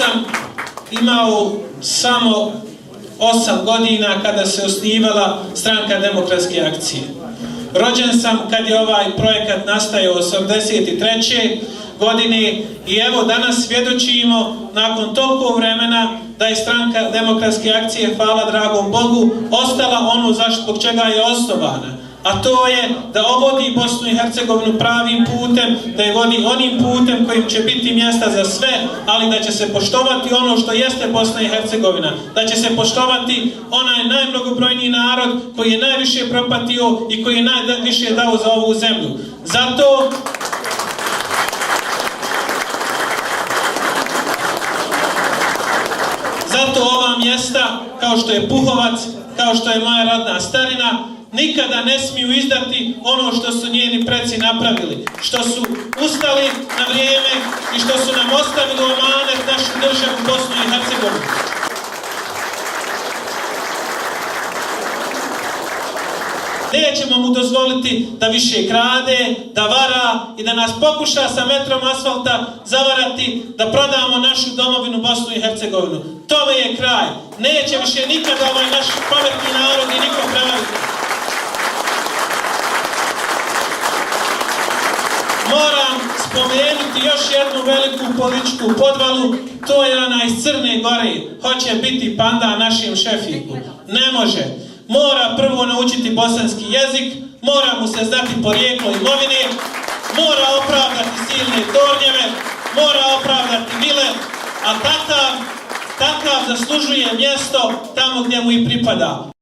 sam imao samo 8 godina kada se osnivala Stranka demokratske akcije. Rođen sam kad je ovaj projekat nastajao 83. godine i evo danas svjedočimo nakon toliko vremena da je Stranka demokratske akcije, hvala dragom Bogu, ostala ono zbog čega je osnovana. A to je da vodi Bosnu i Hercegovinu pravim putem, da je vodi onim putem kojim će biti mjesta za sve, ali da će se poštovati ono što jeste Bosna i Hercegovina. Da će se poštovati onaj najmnogobrojniji narod koji je najviše propatio i koji je najviše dao za ovu zemlju. Zato ova mjesta, kao što je Puhovac, kao što je moja rodna Starina, nikada ne smiju izdati ono što su njeni preci napravili, što su ustali na vrijeme i što su nam ostavili u amanet našu državu Bosnu i Hercegovinu. Nećemo mu dozvoliti da više krade, da vara i da nas pokuša sa metrom asfalta zavarati, da prodamo našu domovinu Bosnu i Hercegovinu. Tome je kraj. Neće više nikada ovaj naš pametni narod i nikom prevariti. Moram spomenuti još jednu veliku političku podvalu, to je ona iz Crne Gore. Hoće biti panda našem šefiku. Ne može. Mora prvo naučiti bosanski jezik, mora mu se znati porijeklo imovine, mora opravdati silne tornjeve, mora opravdati vile, a takav zaslužuje mjesto tamo gdje mu i pripada.